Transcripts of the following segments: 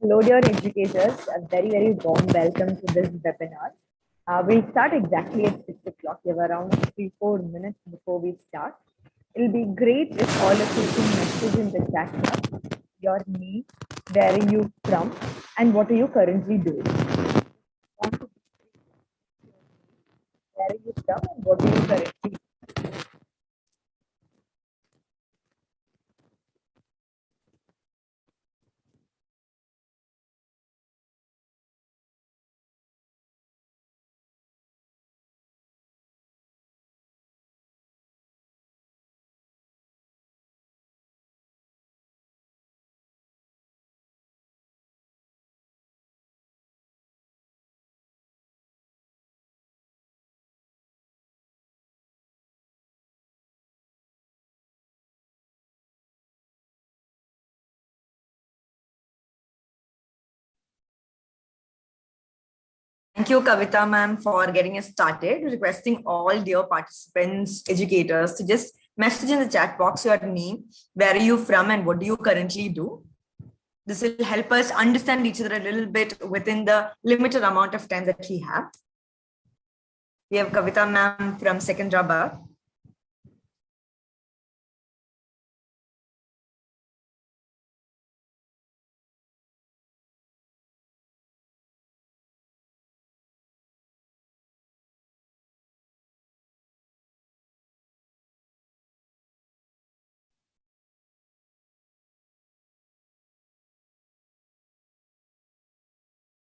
Hello, dear educators. A very warm welcome to this webinar. We'll start exactly at 6 o'clock. We have around 3-4 minutes before we start. It'll be great if all of you can message in the chat box your name, where are you from, and what are you currently doing. Where are you from and what are you currently doing? Thank you, Kavita ma'am, for getting us started. Requesting all dear participants, educators to just message in the chat box your name, where are you from, and what do you currently do. This will help us understand each other a little bit within the limited amount of time that we have. We have Kavita ma'am from Secunderabad.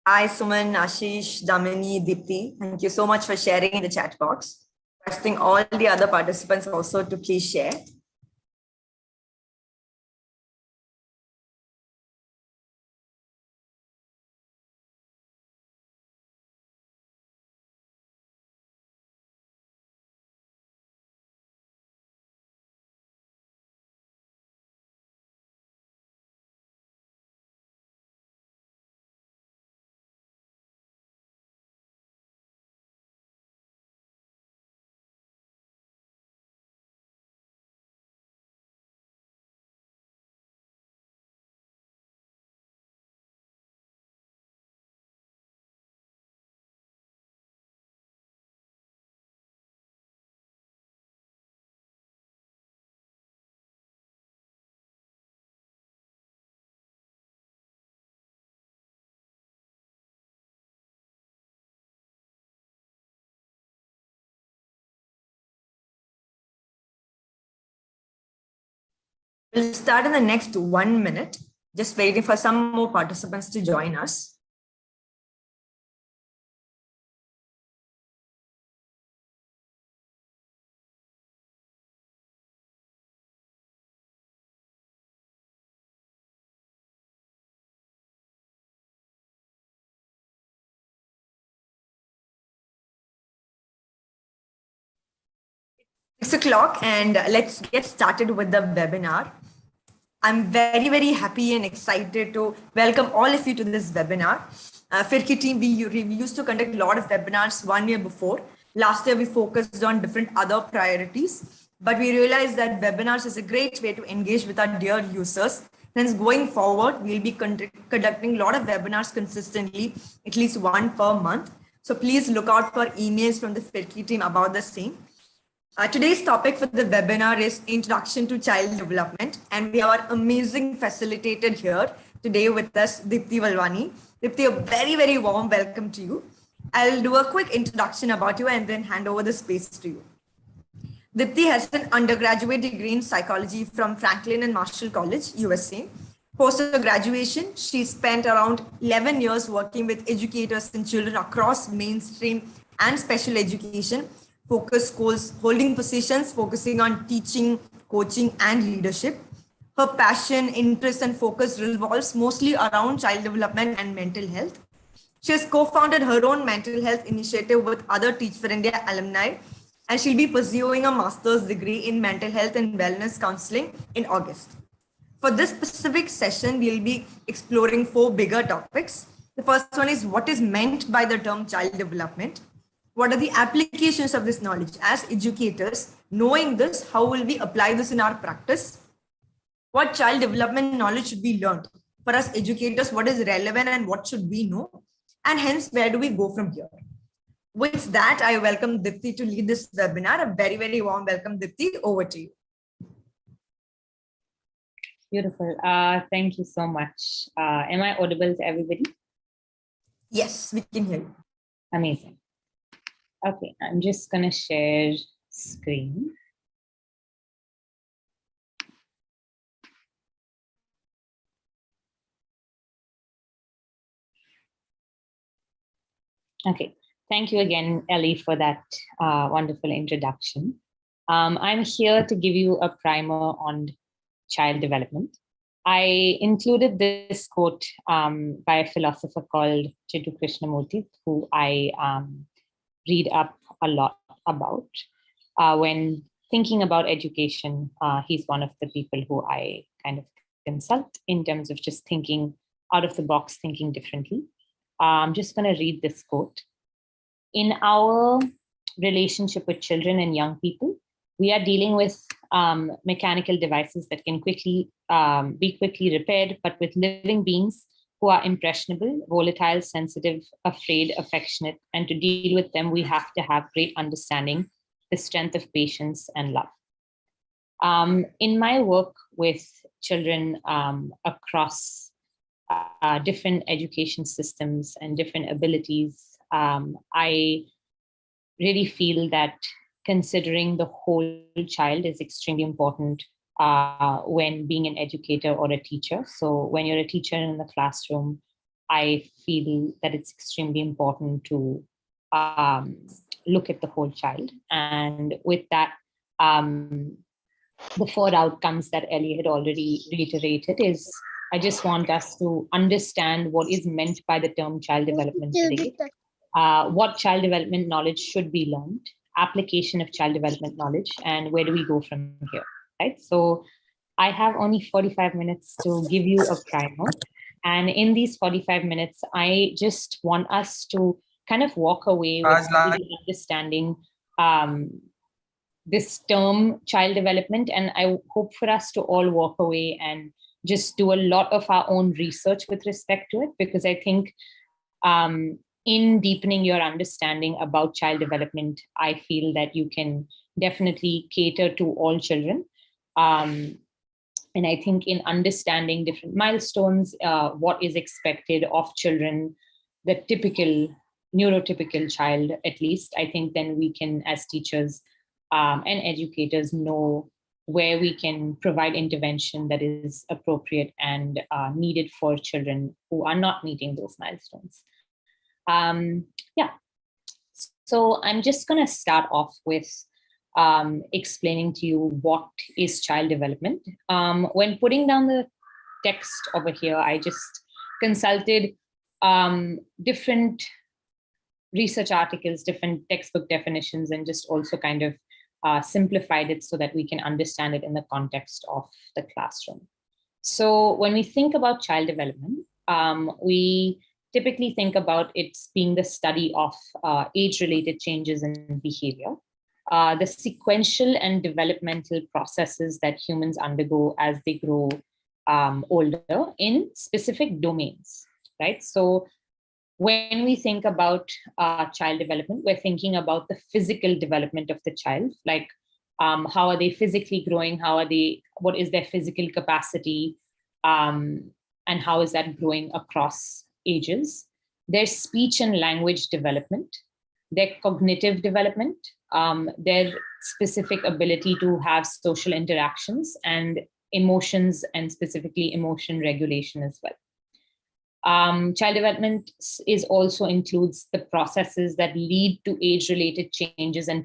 Hi, Suman, Ashish, Damini, Dipti. Thank you so much for sharing in the chat box. Requesting all the other participants also to please share. We'll start in the next 1 minute, just waiting for some more participants to join us. It's 6 o'clock and let's get started with the webinar. I'm very happy and excited to welcome all of you to this webinar. Firki team, we used to conduct a lot of webinars 1 year before. Last year, we focused on different other priorities, but we realized that webinars is a great way to engage with our dear users. Hence, going forward, we'll be conducting a lot of webinars consistently, at least one per month. So please look out for emails from the Firki team about the same. Today's topic for the webinar is Introduction to Child Development, and we have our amazing facilitator here today with us, Dipti Balwani. Dipti, a very warm welcome to you. I'll do a quick introduction about you and then hand over the space to you. Dipti has an undergraduate degree in psychology from Franklin and Marshall College, USA. Post her graduation, she spent around 11 years working with educators and children across mainstream and special education focus schools, holding positions focusing on teaching, coaching, and leadership. Her passion, interest, and focus revolves mostly around child development and mental health. She has co-founded her own mental health initiative with other Teach for India alumni, and she'll be pursuing a master's degree in mental health and wellness counseling in August. For this specific session, we'll be exploring 4 bigger topics. The first one is what is meant by the term child development. What are the applications of this knowledge as educators? Knowing this, how will we apply this in our practice? What child development knowledge should be learned? for us educators, what is relevant and what should we know? And hence, where do we go from here? With that, I welcome Dipti to lead this webinar. A very, very warm welcome, Dipti. Over to you. Beautiful. Thank you so much. Am I audible to everybody? Yes, we can hear you. Amazing. Okay, I'm just going to share screen. Okay, thank you again, Ellie, for that wonderful introduction. I'm here to give you a primer on child development. I included this quote by a philosopher called Chittu Krishnamurti, who I read up a lot about. When thinking about education, he's one of the people who I kind of consult in terms of just thinking out of the box, thinking differently. I'm just going to read this quote. In our relationship with children and young people, we are dealing with mechanical devices that can be quickly repaired, but with living beings who are impressionable, volatile, sensitive, afraid, affectionate, and to deal with them, we have to have great understanding, the strength of patience and love. In my work with children across different education systems and different abilities, I really feel that considering the whole child is extremely important when being an educator or a teacher. So when you're a teacher in the classroom, I feel that it's extremely important to look at the whole child. And with that, the 4 outcomes that Ellie had already reiterated is, I just want us to understand what is meant by the term child development today, what child development knowledge should be learned, application of child development knowledge, and where do we go from here, right? So I have only 45 minutes to give you a primer. And in these 45 minutes, I just want us to kind of walk away with really understanding this term child development. And I hope for us to all walk away and just do a lot of our own research with respect to it, because I think in deepening your understanding about child development, I feel that you can definitely cater to all children. And I think in understanding different milestones, what is expected of children, the typical neurotypical child, at least, I think then we can, as teachers and educators, know where we can provide intervention that is appropriate and needed for children who are not meeting those milestones. Yeah, so I'm just going to start off with explaining to you what is child development. When putting down the text over here, I just consulted different research articles, different textbook definitions, and just also kind of simplified it so that we can understand it in the context of the classroom. So when we think about child development, we typically think about it being the study of age-related changes in behavior, the sequential and developmental processes that humans undergo as they grow older in specific domains, right? So when we think about child development, we're thinking about the physical development of the child, like how are they physically growing, what is their physical capacity, and how is that growing across ages, their speech and language development, their cognitive development, their specific ability to have social interactions, and emotions, and specifically emotion regulation as well. Child development also includes the processes that lead to age-related changes and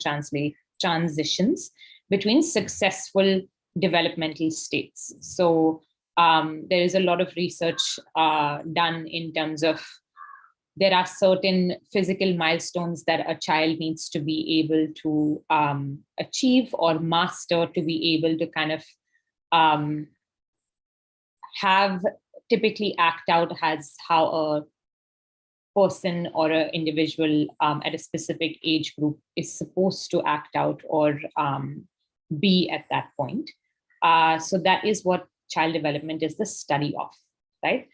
transitions between successful developmental states. So there is a lot of research done in terms of there are certain physical milestones that a child needs to be able to achieve or master to be able to kind of have typically act out as how a person or an individual at a specific age group is supposed to act out or be at that point. So that is what child development is the study of. right?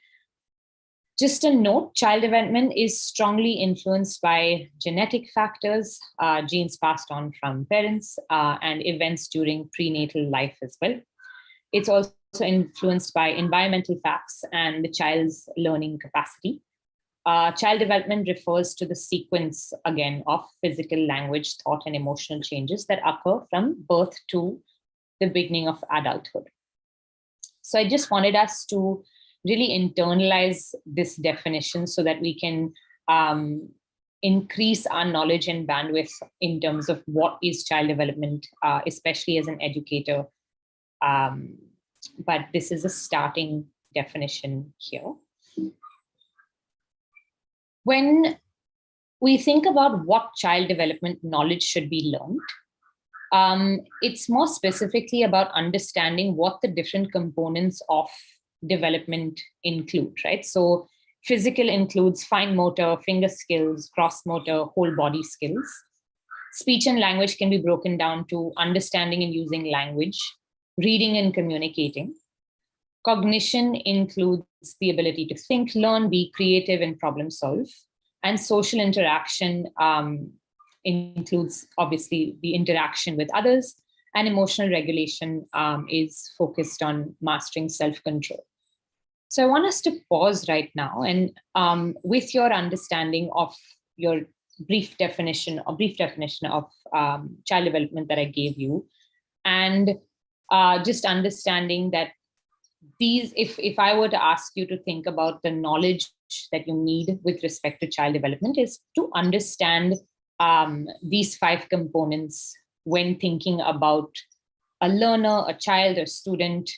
Just a note, child development is strongly influenced by genetic factors, genes passed on from parents, and events during prenatal life as well. It's also influenced by environmental facts and the child's learning capacity. Child development refers to the sequence, again, of physical, language, thought, and emotional changes that occur from birth to the beginning of adulthood. So I just wanted us to really internalize this definition so that we can increase our knowledge and bandwidth in terms of what is child development, especially as an educator. But this is a starting definition here. When we think about what child development knowledge should be learned, it's more specifically about understanding what the different components of development include, right? So physical includes fine motor, finger skills, cross motor, whole body skills. Speech and language can be broken down to understanding and using language, reading and communicating. Cognition includes the ability to think, learn, be creative, and problem solve. And social interaction includes, obviously, the interaction with others. And emotional regulation is focused on mastering self-control. So I want us to pause right now, and with your understanding of your brief definition of child development that I gave you, and just understanding that these, if I were to ask you to think about the knowledge that you need with respect to child development, is to understand these 5 components when thinking about a learner, a child, a student,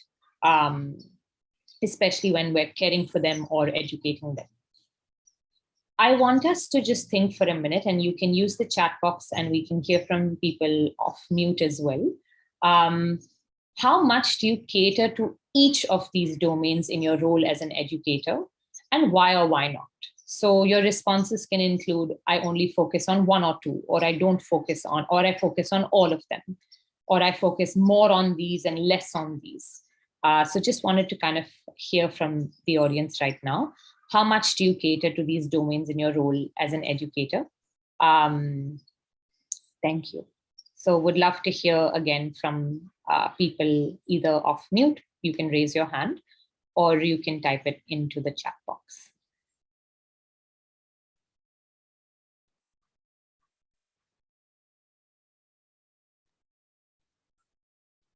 especially when we're caring for them or educating them. I want us to just think for a minute, and you can use the chat box and we can hear from people off mute as well. How much do you cater to each of these domains in your role as an educator, and why or why not? So your responses can include, I only focus on 1 or 2, or I don't focus on, or I focus on all of them, or I focus more on these and less on these. So just wanted to kind of hear from the audience right now. How much do you cater to these domains in your role as an educator? Thank you. So would love to hear again from people either off mute, you can raise your hand, or you can type it into the chat box.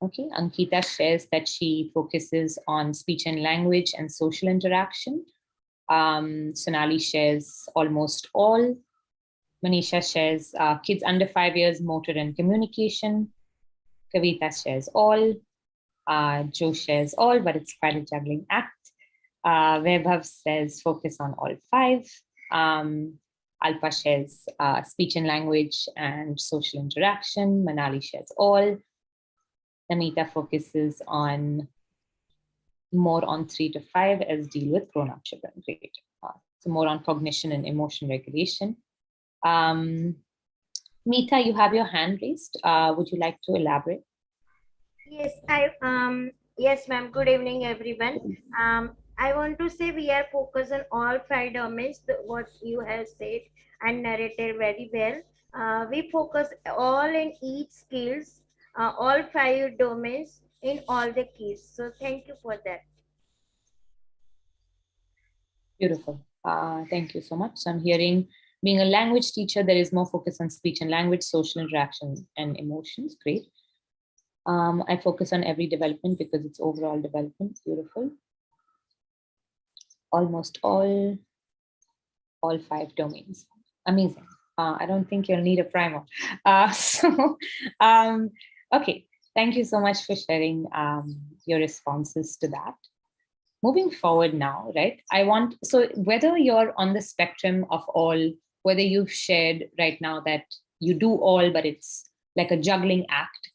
Okay, Ankita shares that she focuses on speech and language and social interaction. Sonali shares almost all. Manisha shares kids under 5 years, motor and communication. Kavita shares all. Joe shares all, but it's quite a juggling act. Vaibhav says focus on all 5. Alpa shares speech and language and social interaction. Manali shares all. Namita focuses on more on 3 to 5 as deal with grown-up children. Great. So more on cognition and emotion regulation. Meeta, you have your hand raised. Would you like to elaborate? Yes, yes, ma'am. Good evening, everyone. I want to say we are focused on all 5 domains, what you have said and narrated very well. We focus all in each skills, all 5 domains in all the keys. So thank you for that. Beautiful. Thank you so much. So I'm hearing, being a language teacher, there is more focus on speech and language, social interaction, and emotions. Great. I focus on every development because it's overall development. Beautiful. Almost all 5 domains. Amazing. I don't think you'll need a primer. Okay. Thank you so much for sharing your responses to that. Moving forward now, right? So whether you're on the spectrum of all, whether you've shared right now that you do all, but it's like a juggling act,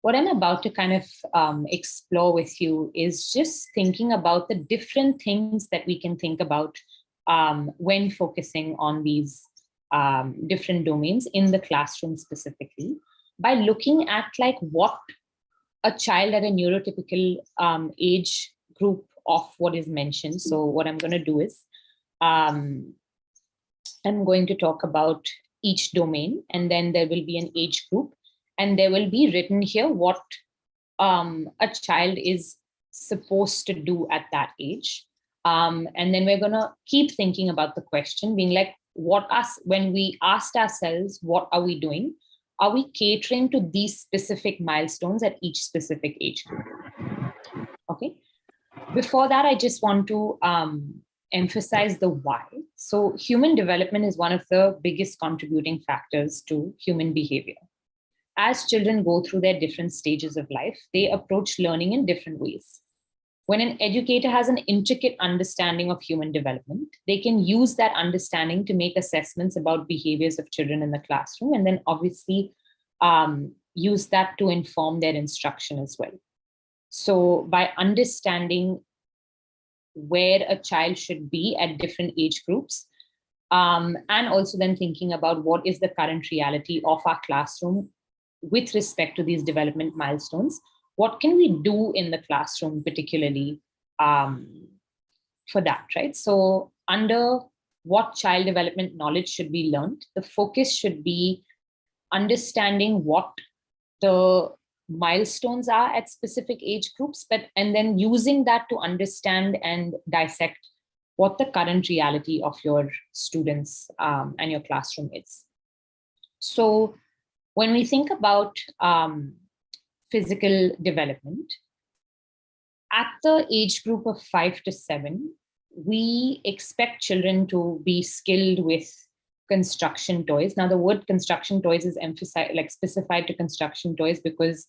what I'm about to kind of explore with you is just thinking about the different things that we can think about when focusing on these different domains in the classroom specifically, by looking at like what a child at a neurotypical age group of what is mentioned. So what I'm going to do is, I'm going to talk about each domain, and then there will be an age group, and there will be written here what a child is supposed to do at that age. And then we're going to keep thinking about the question, being like, when we asked ourselves, what are we doing? Are we catering to these specific milestones at each specific age group? Okay. Before that, I just want to emphasize the why. So human development is one of the biggest contributing factors to human behavior. As children go through their different stages of life, they approach learning in different ways. When an educator has an intricate understanding of human development, they can use that understanding to make assessments about behaviors of children in the classroom, and then obviously use that to inform their instruction as well. So by understanding where a child should be at different age groups, and also then thinking about what is the current reality of our classroom with respect to these development milestones, what can we do in the classroom particularly for that, right? So under what child development knowledge should be learned, the focus should be understanding what the milestones are at specific age groups, and then using that to understand and dissect what the current reality of your students and your classroom is. So when we think about physical development, at the age group of 5 to 7, we expect children to be skilled with construction toys. Now, the word construction toys is specified to construction toys because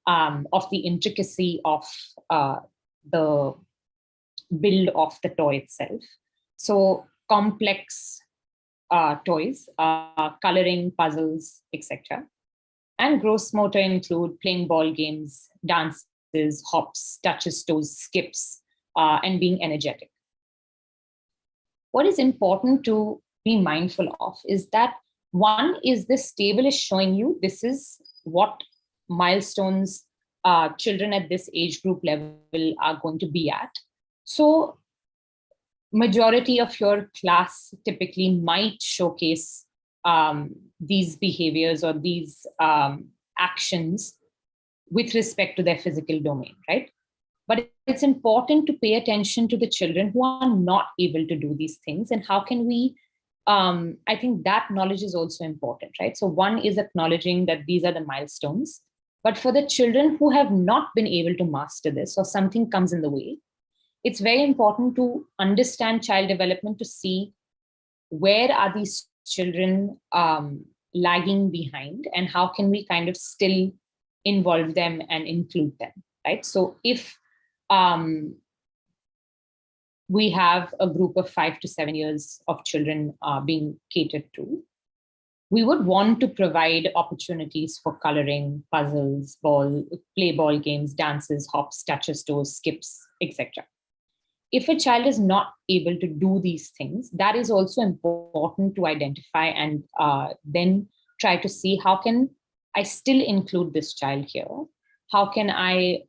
of the intricacy of the build of the toy itself. So complex toys, coloring, puzzles, etc. And gross motor include playing ball games, dances, hops, touches, toes, skips, and being energetic. What is important to be mindful of is that one is this table is showing you this is what milestones children at this age group level are going to be at. So majority of your class typically might showcase these behaviors or these actions with respect to their physical domain, right? But it's important to pay attention to the children who are not able to do these things, and how can we, I think that knowledge is also important, right? So one is acknowledging that these are the milestones, but for the children who have not been able to master this or something comes in the way, it's very important to understand child development to see where are these children lagging behind and how can we kind of still involve them and include them, right? So if we have a group of 5 to 7 years of children being catered to, we would want to provide opportunities for coloring, puzzles, play ball games, dances, hops, touches, toes, skips, etc. If a child is not able to do these things, that is also important to identify and then try to see how can I still include this child here? How can I,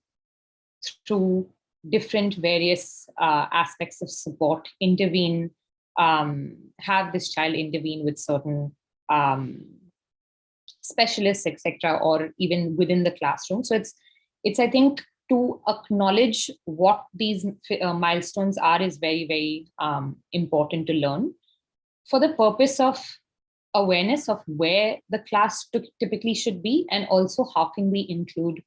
through different various aspects of support, intervene, have this child intervene with certain specialists, etc., or even within the classroom. So it's I think to acknowledge what these milestones are is very, very important to learn for the purpose of awareness of where the class typically should be, and also how can we include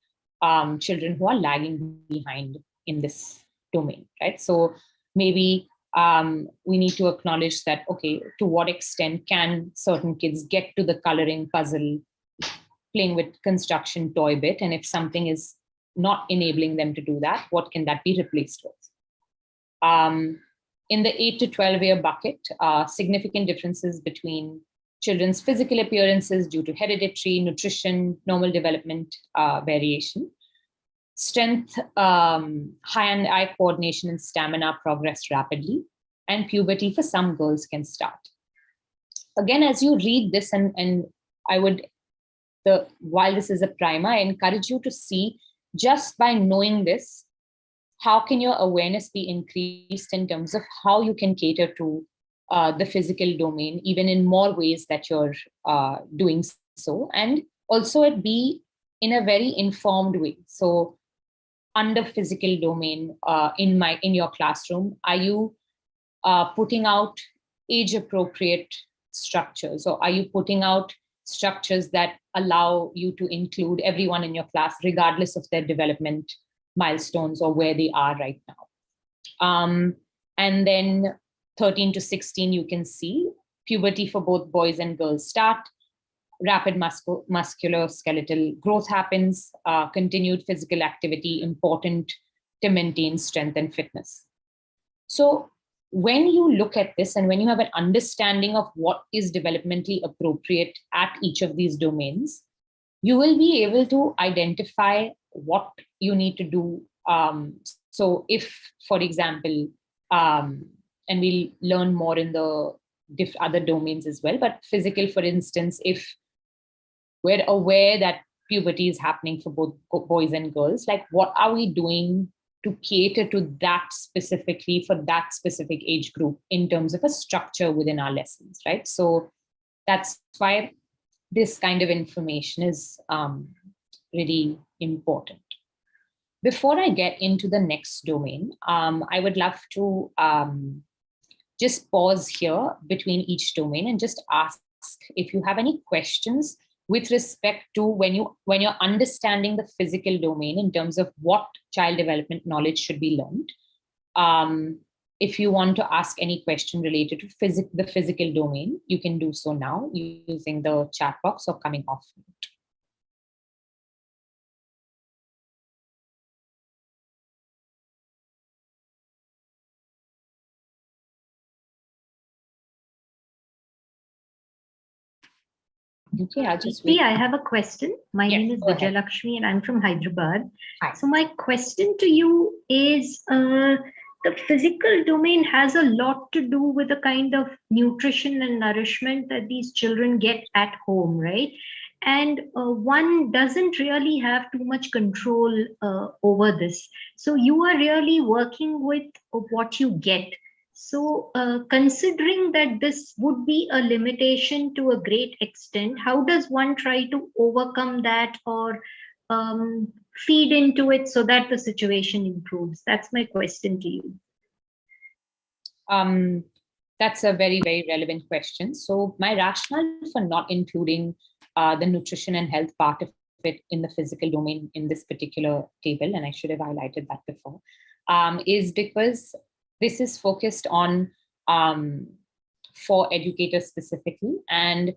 children who are lagging behind in this domain, right? So maybe we need to acknowledge that, okay, to what extent can certain kids get to the coloring, puzzle, playing with construction toy bit, and if something is not enabling them to do that, what can that be replaced with? In the 8 to 12 year bucket, significant differences between children's physical appearances due to hereditary, nutrition, normal development variation. Strength, hand-eye coordination and stamina progress rapidly, and puberty for some girls can start. Again, as you read this, and I would, while this is a primer, I encourage you to see, just by knowing this, how can your awareness be increased in terms of how you can cater to the physical domain, even in more ways that you're doing so, and also it be in a very informed way. So under physical domain in your classroom, are you putting out age appropriate structures, or are you putting out structures that allow you to include everyone in your class regardless of their development milestones or where they are right now? And then 13 to 16, you can see puberty for both boys and girls start, rapid musculoskeletal growth happens, continued physical activity important to maintain strength and fitness. So when you look at this and when you have an understanding of what is developmentally appropriate at each of these domains, you will be able to identify what you need to do. So if, for example, and we'll learn more in the other domains as well, but physical, for instance, if we're aware that puberty is happening for both boys and girls, like what are we doing to cater to that specifically for that specific age group in terms of a structure within our lessons, right? So that's why this kind of information is really important. Before I get into the next domain, I would love to just pause here between each domain and just ask if you have any questions with respect to when you're understanding the physical domain in terms of what child development knowledge should be learned. If you want to ask any question related to the physical domain, you can do so now using the chat box or coming off mute. Okay, I'll just wait. I have a question. My name is Vijay Lakshmi and I'm from Hyderabad. Hi. So my question to you is, the physical domain has a lot to do with the kind of nutrition and nourishment that these children get at home, right? And one doesn't really have too much control over this. So you are really working with what you get. So considering that this would be a limitation to a great extent, how does one try to overcome that or feed into it so that the situation improves? That's my question to you. That's a very, very relevant question. So my rationale for not including the nutrition and health part of it in the physical domain in this particular table, and I should have highlighted that before, is because this is focused on for educators specifically. And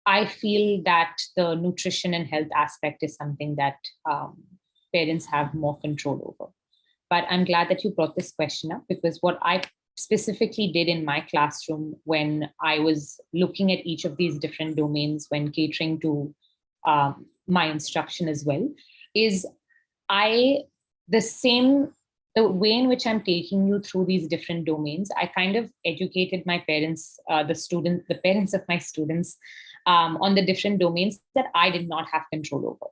I feel that the nutrition and health aspect is something that parents have more control over. But I'm glad that you brought this question up, because what I specifically did in my classroom when I was looking at each of these different domains when catering to my instruction as well, is the way in which I'm taking you through these different domains, I kind of educated my parents, the parents of my students on the different domains that I did not have control over.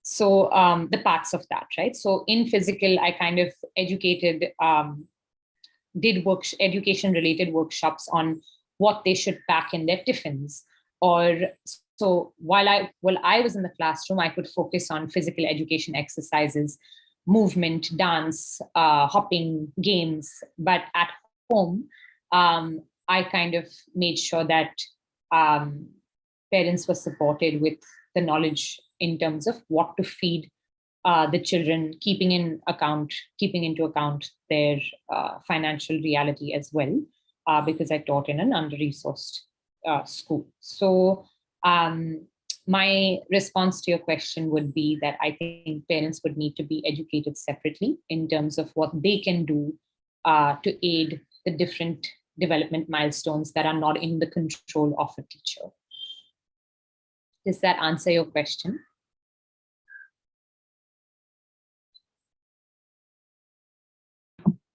So the parts of that, right? So in physical, I kind of educated, did education-related workshops on what they should pack in their tiffins. So while I was in the classroom, I could focus on physical education exercises, movement, dance, hopping, games. But at home, I kind of made sure that parents were supported with the knowledge in terms of what to feed the children, keeping into account their financial reality as well, because I taught in an under-resourced school. So my response to your question would be that I think parents would need to be educated separately in terms of what they can do to aid the different development milestones that are not in the control of a teacher. Does that answer your question?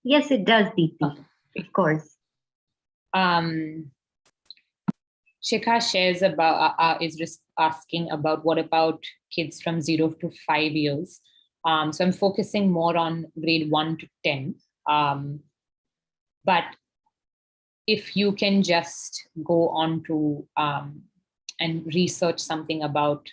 Yes, it does, Dipti. Of course. Shikha shares about is asking about what about kids from 0 to 5 years. So I'm focusing more on grade 1 to 10. But if you can just go on to and research something about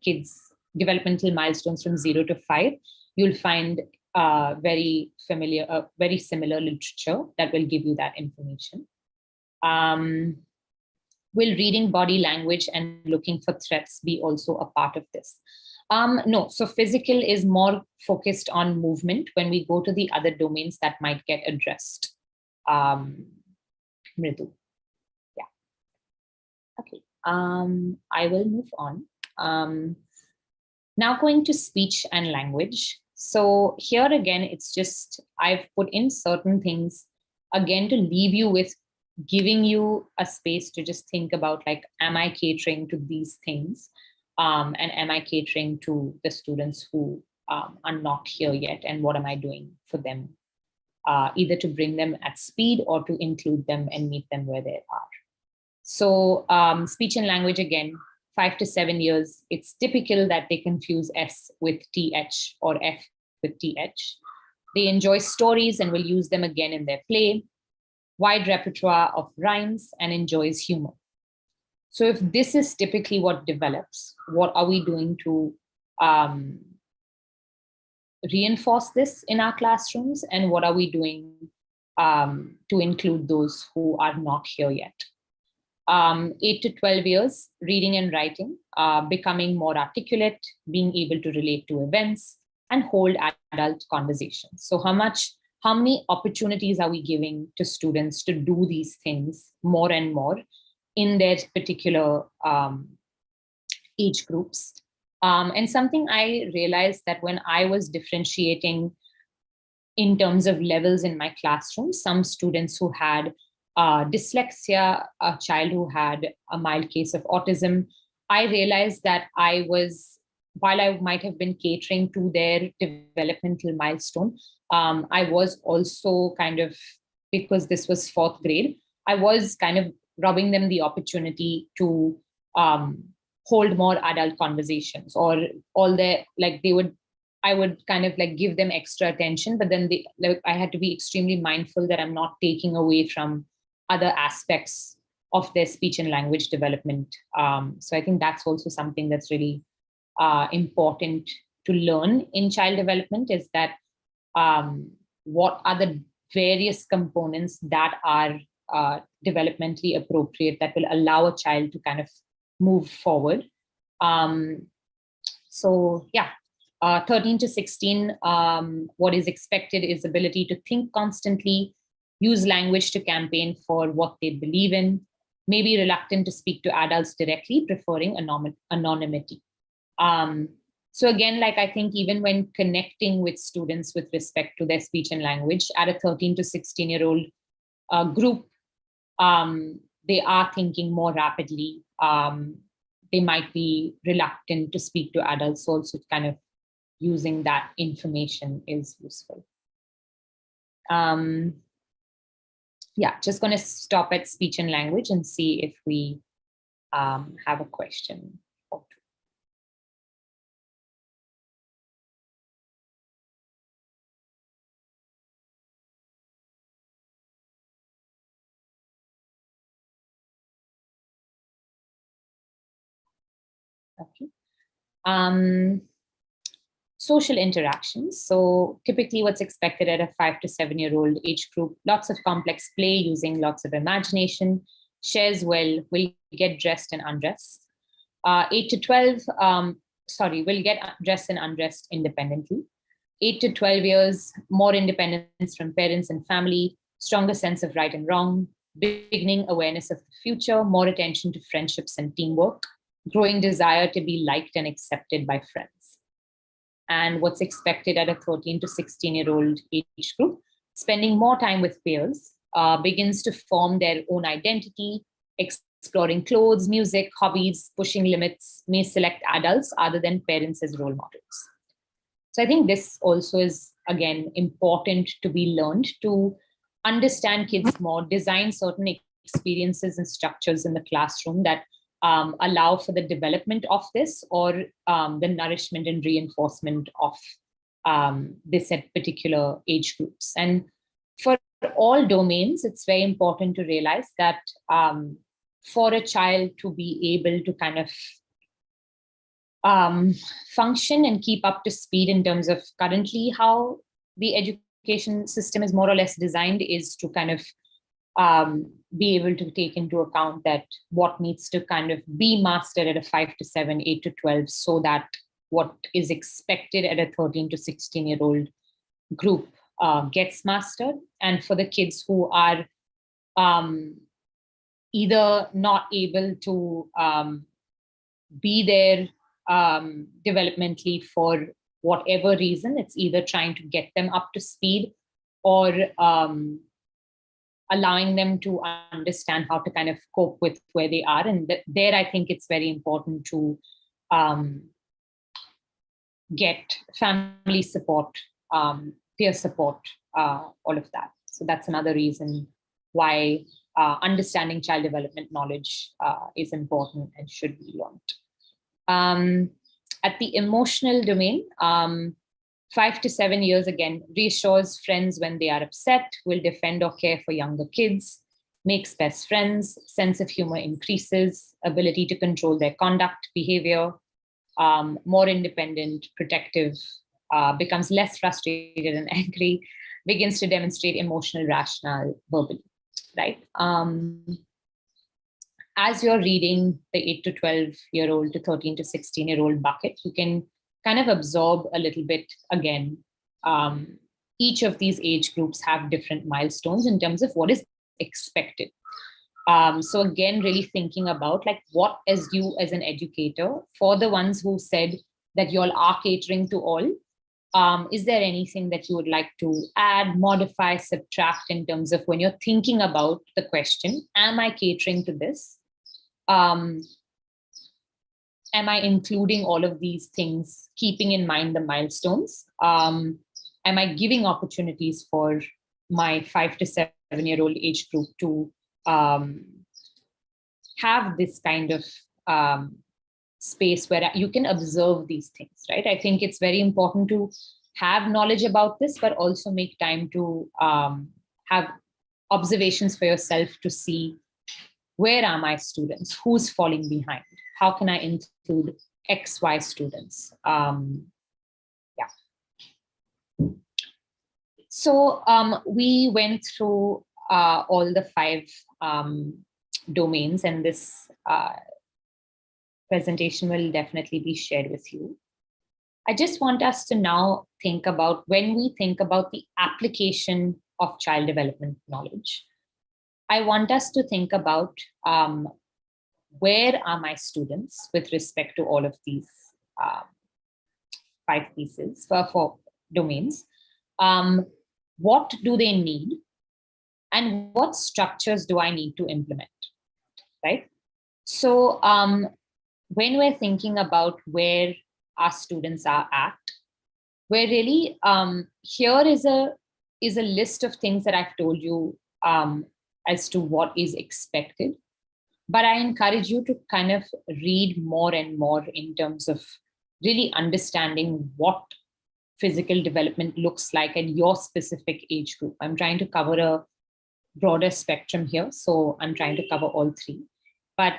kids' developmental milestones from 0 to 5, you'll find very similar literature that will give you that information. Will reading body language and looking for threats be also a part of this? No, so physical is more focused on movement. When we go to the other domains, that might get addressed. Mridu. Yeah. Okay. I will move on. Now going to speech and language. So here again, it's just, I've put in certain things again to leave you with giving you a space to just think about, like, am I catering to these things? And am I catering to the students who are not here yet? And what am I doing for them? Either to bring them at speed or to include them and meet them where they are. So speech and language, again, 5 to 7 years, it's typical that they confuse S with TH or F with TH. They enjoy stories and will use them again in their play. Wide repertoire of rhymes and enjoys humor. So if this is typically what develops, what are we doing to reinforce this in our classrooms? And what are we doing to include those who are not here yet? 8 to 12 years, reading and writing, becoming more articulate, being able to relate to events and hold adult conversations. So how many opportunities are we giving to students to do these things more and more in their particular age groups? And something I realized that when I was differentiating in terms of levels in my classroom, some students who had dyslexia, a child who had a mild case of autism, I realized that while I might have been catering to their developmental milestone, I was also kind of, because this was 4th grade, I was kind of robbing them the opportunity to hold more adult conversations, or I would kind of like give them extra attention, but then I had to be extremely mindful that I'm not taking away from other aspects of their speech and language development. So I think that's also something that's really important to learn in child development, is that what are the various components that are developmentally appropriate that will allow a child to kind of move forward. So yeah, 13 to 16, what is expected is ability to think constantly, use language to campaign for what they believe in, maybe reluctant to speak to adults directly, preferring anonymity. So again, like, I think even when connecting with students with respect to their speech and language at a 13 to 16-year-old group, they are thinking more rapidly. They might be reluctant to speak to adults, also kind of using that information is useful. Yeah, just going to stop at speech and language and see if we have a question or two. Okay. Social interactions. So typically what's expected at a 5 to 7-year-old age group, lots of complex play using lots of imagination, shares well, will get dressed and undressed. 8 to 12, will get dressed and undressed independently. 8 to 12 years, more independence from parents and family, stronger sense of right and wrong, beginning awareness of the future, more attention to friendships and teamwork, growing desire to be liked and accepted by friends. And what's expected at a 13 to 16-year-old age group, spending more time with peers, begins to form their own identity, exploring clothes, music, hobbies, pushing limits, may select adults other than parents as role models. So I think this also is, again, important to be learned to understand kids more, design certain experiences and structures in the classroom that allow for the development of this, or the nourishment and reinforcement of this at particular age groups. And for all domains, it's very important to realize that for a child to be able to kind of function and keep up to speed in terms of currently how the education system is more or less designed, is to kind of be able to take into account that what needs to kind of be mastered at a 5 to 7, 8 to 12, so that what is expected at a 13 to 16-year-old group gets mastered. And for the kids who are either not able to be there developmentally for whatever reason, it's either trying to get them up to speed or allowing them to understand how to kind of cope with where they are. And there, I think it's very important to get family support, peer support, all of that. So that's another reason why understanding child development knowledge is important and should be learned. At the emotional domain, 5 to 7 years, again, reassures friends when they are upset, will defend or care for younger kids, makes best friends, sense of humor increases, ability to control their conduct, behavior, more independent, protective, becomes less frustrated and angry, begins to demonstrate emotional rationale verbally, right? As you're reading the 8 to 12-year-old to 13 to 16-year-old bucket, you can kind of absorb a little bit again. Each of these age groups have different milestones in terms of what is expected. So again, really thinking about like what, as you as an educator, for the ones who said that you all are catering to all, is there anything that you would like to add, modify, subtract in terms of when you're thinking about the question, am I catering to this? Am I including all of these things, keeping in mind the milestones? Am I giving opportunities for my 5 to 7-year-old age group to have this kind of space where you can observe these things, right? I think it's very important to have knowledge about this, but also make time to have observations for yourself to see, where are my students? Who's falling behind? How can I include X, Y students? So we went through all the 5 domains, and this presentation will definitely be shared with you. I just want us to now think about, when we think about the application of child development knowledge, I want us to think about where are my students with respect to all of these 5 pieces, 4 domains. What do they need? And what structures do I need to implement, right? So when we're thinking about where our students are at, we're really, here is a list of things that I've told you as to what is expected. But I encourage you to kind of read more and more in terms of really understanding what physical development looks like at your specific age group. I'm trying to cover a broader spectrum here, so I'm trying to cover all 3. But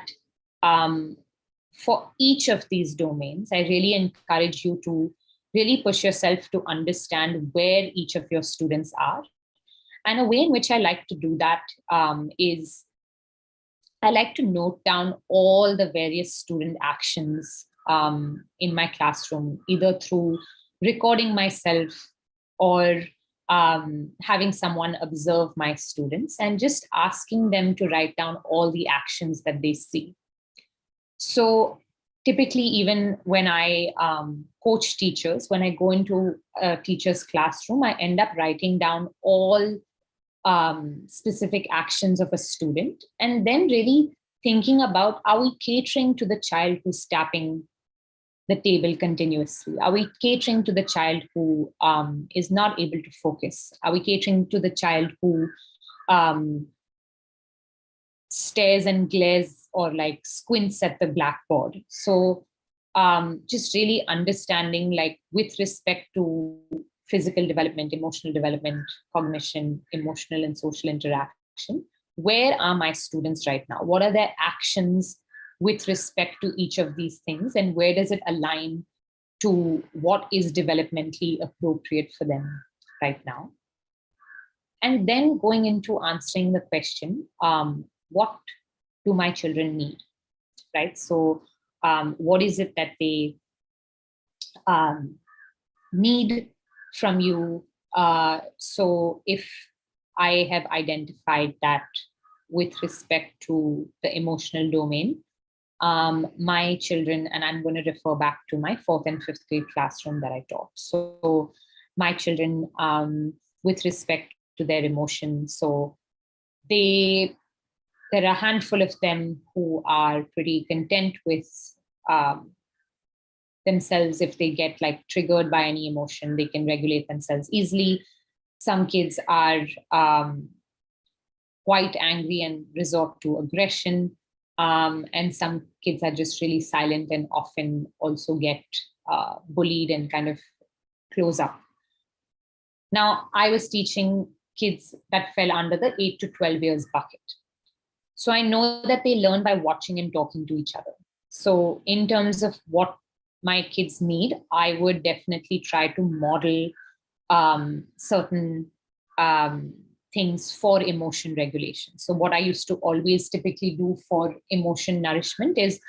for each of these domains, I really encourage you to really push yourself to understand where each of your students are. And a way in which I like to do that is I like to note down all the various student actions in my classroom, either through recording myself or having someone observe my students and just asking them to write down all the actions that they see. So typically, even when I coach teachers, when I go into a teacher's classroom, I end up writing down all specific actions of a student, and then really thinking about, are we catering to the child who's tapping the table continuously? Are we catering to the child who is not able to focus? Are we catering to the child who stares and glares or like squints at the blackboard? So just really understanding, like with respect to physical development, emotional development, cognition, emotional and social interaction, where are my students right now? What are their actions with respect to each of these things? And where does it align to what is developmentally appropriate for them right now? And then going into answering the question, what do my children need, right? So what is it that they need from you? So if I have identified that with respect to the emotional domain, my children, and I'm going to refer back to my 4th and 5th grade classroom that I taught. So my children, with respect to their emotions, so there are a handful of them who are pretty content with themselves. If they get like triggered by any emotion, they can regulate themselves easily. Some kids are quite angry and resort to aggression. And some kids are just really silent and often also get bullied and kind of close up. Now, I was teaching kids that fell under the 8 to 12 years bucket. So I know that they learn by watching and talking to each other. So in terms of what my kids need, I would definitely try to model certain things for emotion regulation. So what I used to always typically do for emotion nourishment is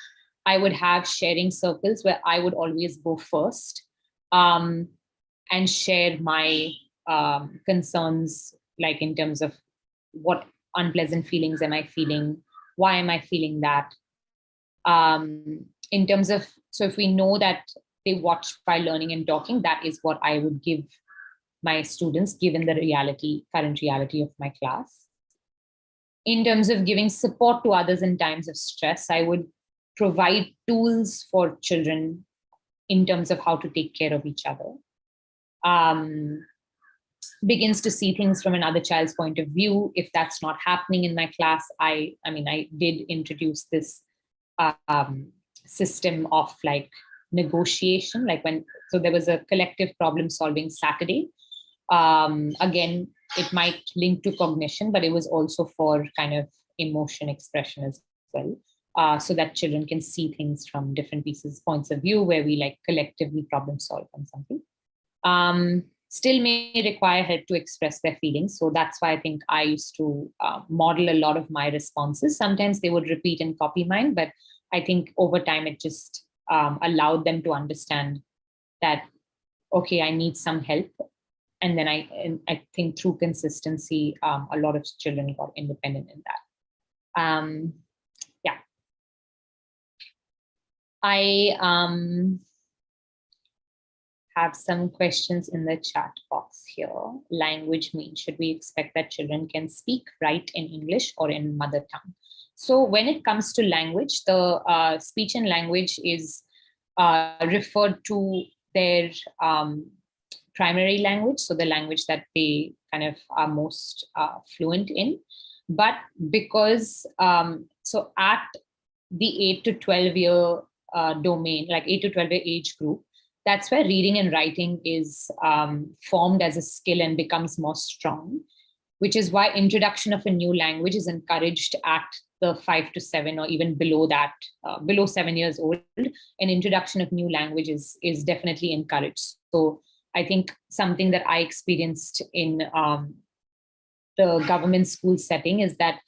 I would have sharing circles where I would always go first and share my concerns, like in terms of what unpleasant feelings am I feeling? Why am I feeling that? In terms of, so if we know that they watch by learning and talking, that is what I would give my students, given the current reality of my class. In terms of giving support to others in times of stress, I would provide tools for children in terms of how to take care of each other. Begins to see things from another child's point of view. If that's not happening in my class, I did introduce this system of like negotiation, so there was a collective problem solving Saturday. Again, it might link to cognition, but it was also for kind of emotion expression as well. So that children can see things from different points of view, where we like collectively problem solve on something. Still may require help to express their feelings. So that's why I think I used to model a lot of my responses. Sometimes they would repeat and copy mine, but I think over time it just allowed them to understand that, okay, I need some help. And then I think through consistency, a lot of children got independent in that. Yeah. I have some questions in the chat box here. Language means, should we expect that children can speak, write in English or in mother tongue? So when it comes to language, the speech and language is referred to their primary language, so the language that they kind of are most fluent in. But because, so at the 8 to 12 year domain, like 8 to 12 year age group, that's where reading and writing is formed as a skill and becomes more strong, which is why introduction of a new language is encouraged at the 5 to 7 or even below that, below 7 years old. An introduction of new languages is definitely encouraged. So I think something that I experienced in the government school setting is that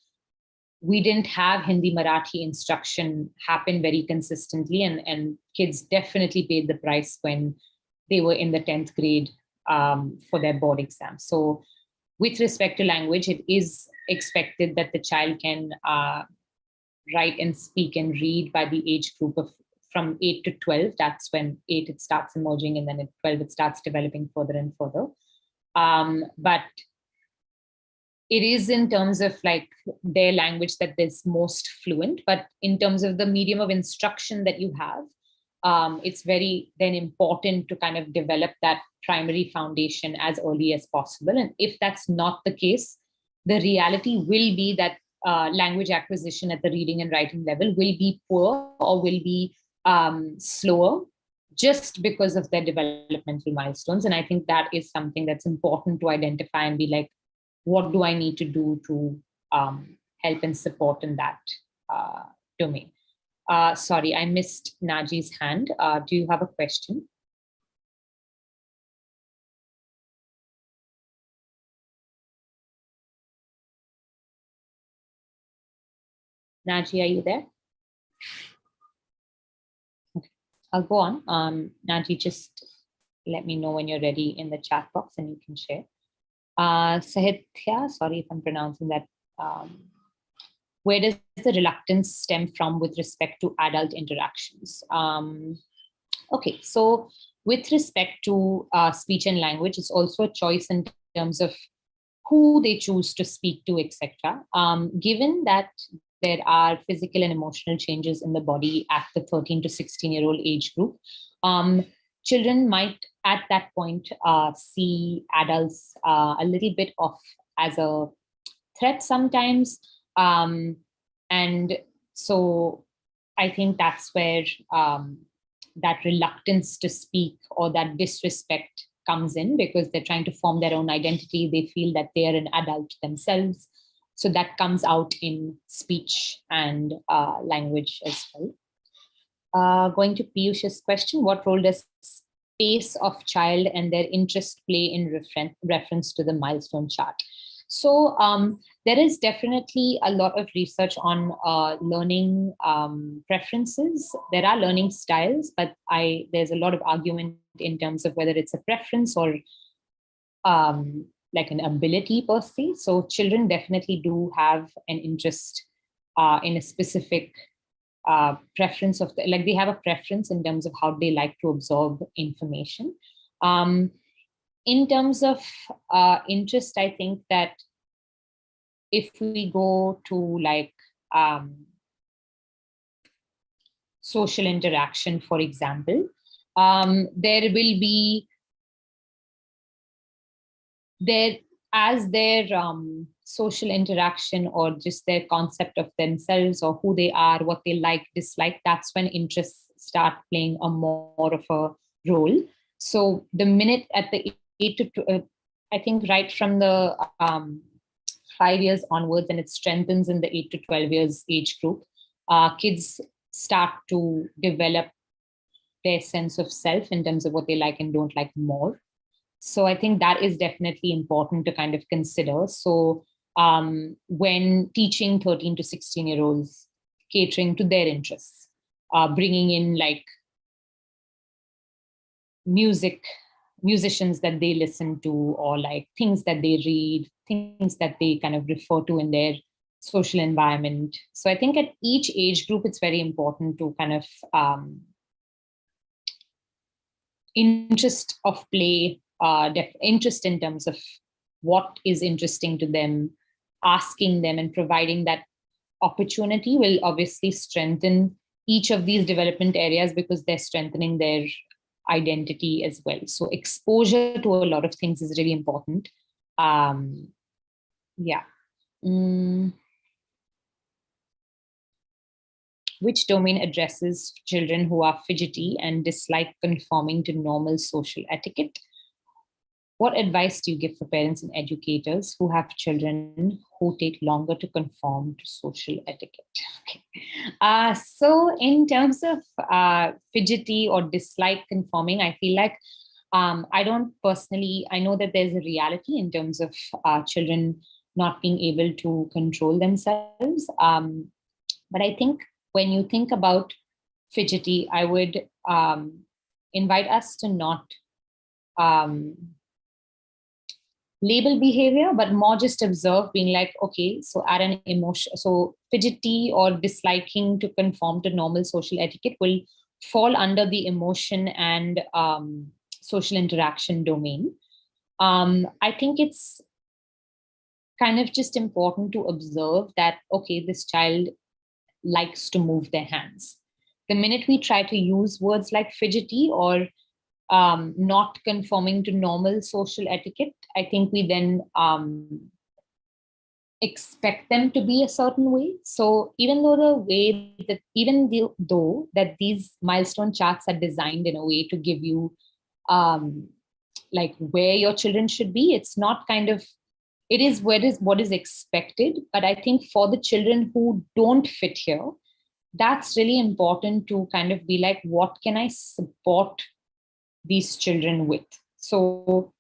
we didn't have Hindi Marathi instruction happen very consistently, and kids definitely paid the price when they were in the 10th grade for their board exam. So with respect to language, it is expected that the child can write and speak and read by the age group of from 8 to 12. That's when 8 it starts emerging, and then at 12 it starts developing further and further. But it is in terms of like their language that is most fluent, but in terms of the medium of instruction that you have, it's very then important to kind of develop that primary foundation as early as possible. And if that's not the case, the reality will be that language acquisition at the reading and writing level will be poor or will be slower just because of their developmental milestones. And I think that is something that's important to identify and be like, what do I need to do to help and support in that domain? Sorry, I missed Naji's hand. Do you have a question? Naji, are you there? Okay, I'll go on. Naji, just let me know when you're ready in the chat box and you can share. Sahithya, sorry if I'm pronouncing that. Where does the reluctance stem from with respect to adult interactions? Okay, so with respect to speech and language, it's also a choice in terms of who they choose to speak to, etc. Given that there are physical and emotional changes in the body at the 13 to 16-year-old age group, children might at that point see adults a little bit off as a threat sometimes. And so I think that's where that reluctance to speak or that disrespect comes in, because they're trying to form their own identity. They feel that they are an adult themselves. So that comes out in speech and language as well. Going to Piyush's question, what role does pace of child and their interest play in reference to the milestone chart? So there is definitely a lot of research on learning preferences. There are learning styles, but there's a lot of argument in terms of whether it's a preference or like an ability per se. So children definitely do have an interest in a specific preference of like they have a preference in terms of how they like to absorb information. In terms of interest, I think that if we go to like social interaction, for example, there will be as their social interaction or just their concept of themselves or who they are, what they like, dislike, that's when interests start playing a more of a role. So the minute at the 8 to I think right from the 5 years onwards, and it strengthens in the 8 to 12 years age group, kids start to develop their sense of self in terms of what they like and don't like more. So I think that is definitely important to kind of consider. So when teaching 13 to 16-year-olds, catering to their interests, bringing in like musicians that they listen to, or like things that they read, things that they kind of refer to in their social environment. So I think at each age group, it's very important to kind of interest of play, interest in terms of what is interesting to them, asking them and providing that opportunity will obviously strengthen each of these development areas because they're strengthening their identity as well. So exposure to a lot of things is really important. Yeah. Which domain addresses children who are fidgety and dislike conforming to normal social etiquette? What advice do you give for parents and educators who have children who take longer to conform to social etiquette? Okay. So in terms of fidgety or dislike conforming, I feel like I don't personally, I know that there's a reality in terms of children not being able to control themselves. But I think when you think about fidgety, I would invite us to not label behavior, but more just observe, being like, okay, so at an emotion, so fidgety or disliking to conform to normal social etiquette will fall under the emotion and social interaction domain. I think it's kind of just important to observe that, okay, this child likes to move their hands. The minute we try to use words like fidgety or not conforming to normal social etiquette, I think we then expect them to be a certain way. So even though that these milestone charts are designed in a way to give you like where your children should be, it's not kind of, it is what is expected. But I think for the children who don't fit here, that's really important to kind of be like, what can I support these children with? So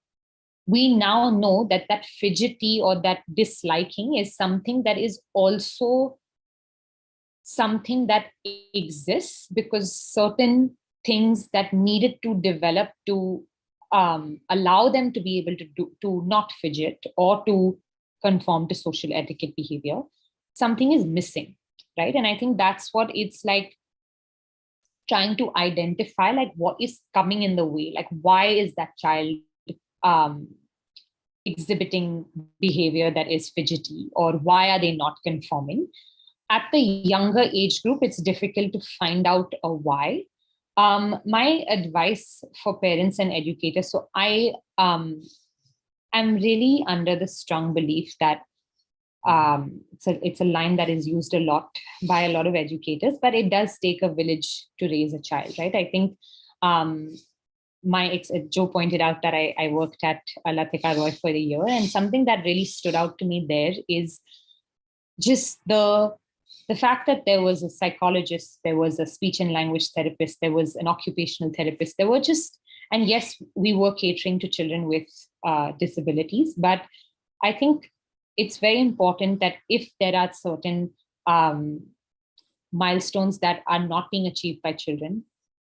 we now know that that fidgety or that disliking is something that is also something that exists because certain things that needed to develop to allow them to be able to not fidget or to conform to social etiquette behavior, something is missing, right? And I think that's what it's like, trying to identify like what is coming in the way, like why is that child exhibiting behavior that is fidgety, or why are they not conforming? At the younger age group, it's difficult to find out a why. My advice for parents and educators, so I am really under the strong belief that it's a line that is used a lot by a lot of educators, but it does take a village to raise a child, right? I think Joe pointed out that I worked at Latika Roy for a year, and something that really stood out to me there is just the fact that there was a psychologist, there was a speech and language therapist, there was an occupational therapist, there were just, and yes, we were catering to children with disabilities, but I think it's very important that if there are certain milestones that are not being achieved by children,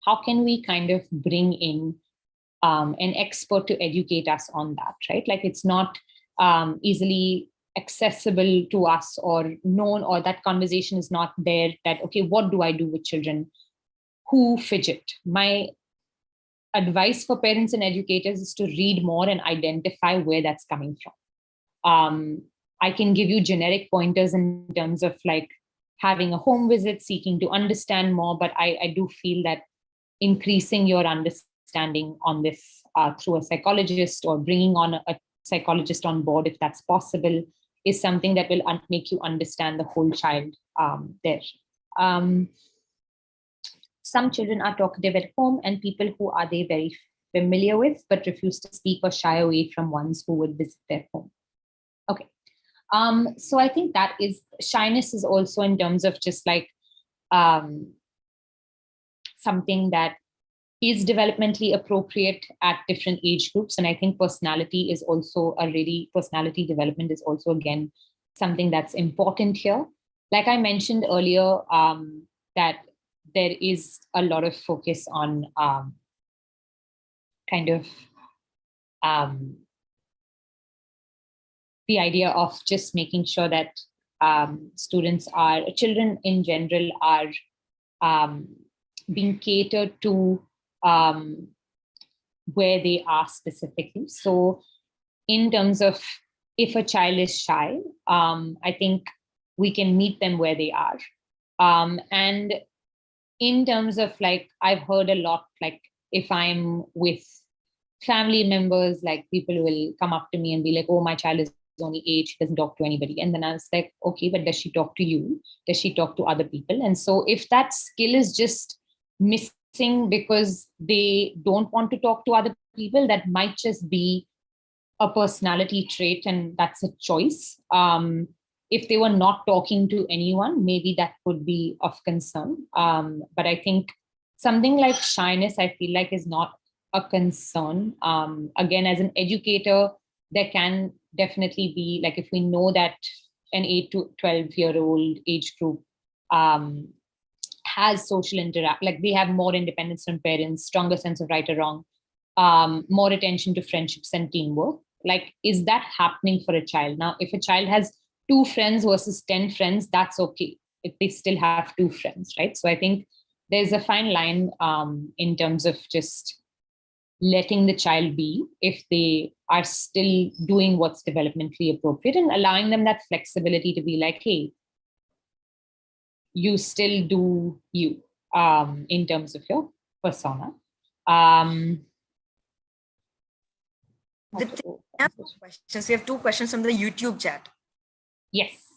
how can we kind of bring in an expert to educate us on that, right? Like it's not easily accessible to us or known, or that conversation is not there that, okay, what do I do with children who fidget? My advice for parents and educators is to read more and identify where that's coming from. I can give you generic pointers in terms of like having a home visit, seeking to understand more, but I do feel that increasing your understanding on this through a psychologist or bringing on a psychologist on board, if that's possible, is something that will make you understand the whole child there. Some children are talkative at home, and people who are they very familiar with, but refuse to speak or shy away from ones who would visit their home. Okay. So I think that is, shyness is also in terms of just like something that is developmentally appropriate at different age groups. And I think personality is also personality development is also, again, something that's important here. Like I mentioned earlier, that there is a lot of focus on kind of the idea of just making sure that children in general are being catered to where they are specifically. So in terms of if a child is shy, I think we can meet them where they are. And in terms of like, I've heard a lot, like if I'm with family members, like people will come up to me and be like, oh, my child is only 8, she doesn't talk to anybody. And then I was like, okay, but does she talk to you? Does she talk to other people? And so if that skill is just missing because they don't want to talk to other people, that might just be a personality trait, and that's a choice. If they were not talking to anyone, maybe that could be of concern. But I think something like shyness, I feel like, is not a concern. Again, as an educator, there can definitely be, like, if we know that an 8 to 12-year-old age group has social interact, like they have more independence from parents, stronger sense of right or wrong, more attention to friendships and teamwork. Like, is that happening for a child? Now, if a child has 2 friends versus 10 friends, that's okay. If they still have 2 friends, right? So I think there's a fine line in terms of just letting the child be, if they are still doing what's developmentally appropriate, and allowing them that flexibility to be like, hey, you still do you in terms of your persona. We have 2 questions. We have 2 questions from the YouTube chat. Yes.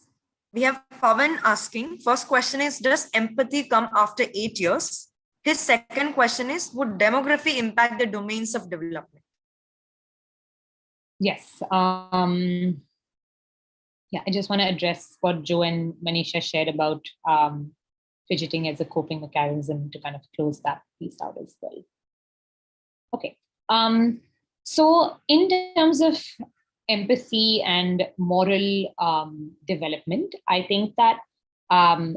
We have Pavan asking, first question is, does empathy come after 8 years? His second question is, would demography impact the domains of development? Yes. Yeah, I just want to address what Joe and Manisha shared about fidgeting as a coping mechanism to kind of close that piece out as well. Okay. So in terms of empathy and moral development, I think that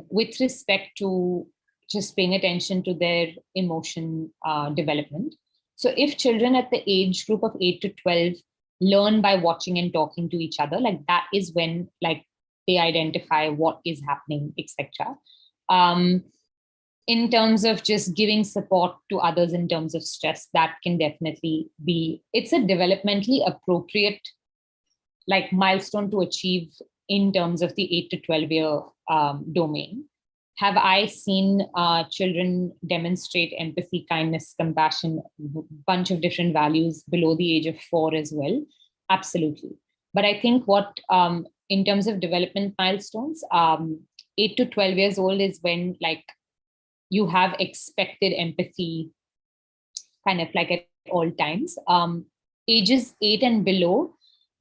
with respect to just paying attention to their emotion development. So if children at the age group of 8 to 12 learn by watching and talking to each other, like that is when like they identify what is happening, etc. In terms of just giving support to others in terms of stress, that can definitely be, it's a developmentally appropriate like milestone to achieve in terms of the 8 to 12 year domain. Have I seen children demonstrate empathy, kindness, compassion, bunch of different values below the age of 4 as well? Absolutely. But I think what, in terms of development milestones, 8 to 12 years old is when like you have expected empathy kind of like at all times. Ages 8 and below,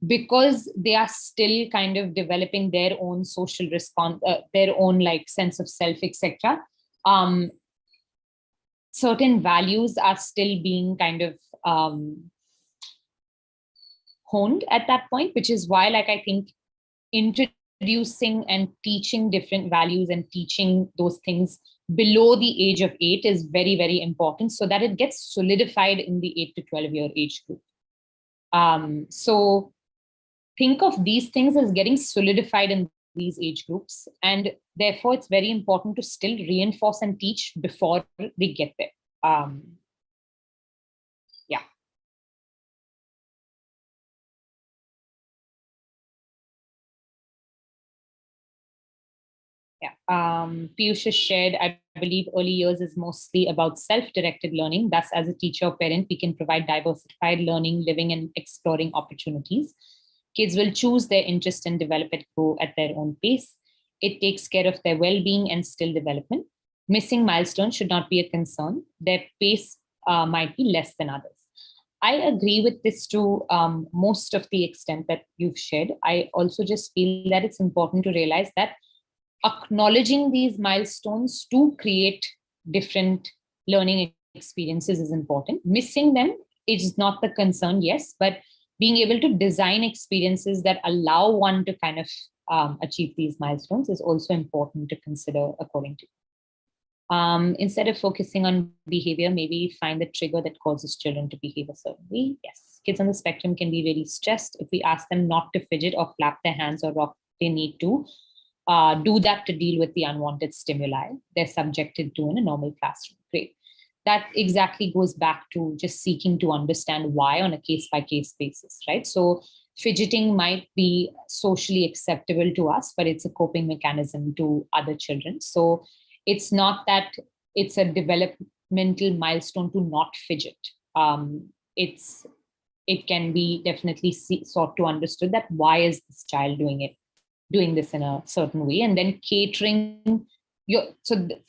because they are still kind of developing their own social response, their own like sense of self, etc. Certain values are still being kind of honed at that point, which is why like I think introducing and teaching different values and teaching those things below the age of 8 is very, very important so that it gets solidified in the 8 to 12 year age group. So think of these things as getting solidified in these age groups. And therefore, it's very important to still reinforce and teach before they get there. Yeah. Yeah. Piyush has shared, I believe early years is mostly about self-directed learning. Thus, as a teacher or parent, we can provide diversified learning, living and exploring opportunities. Kids will choose their interest and develop and grow at their own pace. It takes care of their well-being and skill development. Missing milestones should not be a concern. Their pace might be less than others. I agree with this to most of the extent that you've shared. I also just feel that it's important to realize that acknowledging these milestones to create different learning experiences is important. Missing them is not the concern, yes, but being able to design experiences that allow one to kind of achieve these milestones is also important to consider according to. Instead of focusing on behavior, maybe find the trigger that causes children to behave a certain way. Yes, kids on the spectrum can be really stressed. If we ask them not to fidget or flap their hands or rock, they need to do that to deal with the unwanted stimuli they're subjected to in a normal classroom. Great. That exactly goes back to just seeking to understand why on a case-by-case basis, right? So fidgeting might be socially acceptable to us, but it's a coping mechanism to other children. So it's not that it's a developmental milestone to not fidget. It can be definitely sought to understood that why is this child doing this in a certain way, and then catering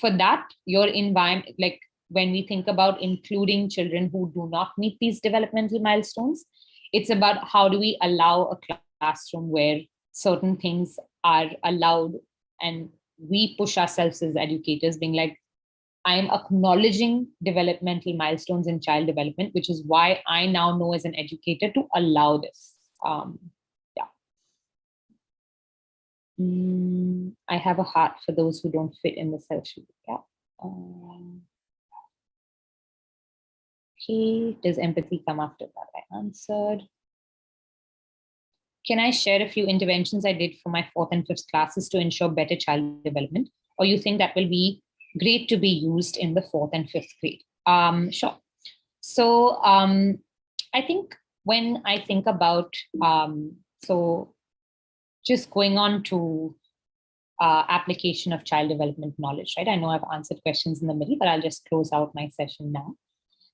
for that, your environment, like when we think about including children who do not meet these developmental milestones, it's about how do we allow a classroom where certain things are allowed, and we push ourselves as educators being like, I'm acknowledging developmental milestones in child development, which is why I now know as an educator to allow this. I have a heart for those who don't fit in the social gap. Okay, does empathy come after that? I answered. Can I share a few interventions I did for my 4th and 5th classes to ensure better child development? Or you think that will be great to be used in the 4th and 5th grade? Sure. So I think when I think about, so just going on to application of child development knowledge, right? I know I've answered questions in the middle, but I'll just close out my session now.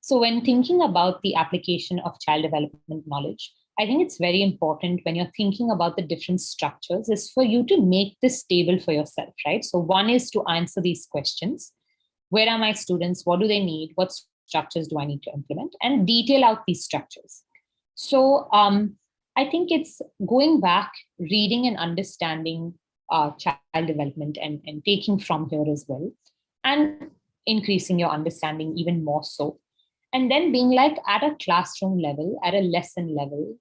So when thinking about the application of child development knowledge, I think it's very important when you're thinking about the different structures is for you to make this table for yourself, right? So one is to answer these questions. Where are my students? What do they need? What structures do I need to implement? And detail out these structures. So I think it's going back, reading and understanding child development and taking from here as well, and increasing your understanding even more so. And then being like at a classroom level, at a lesson level,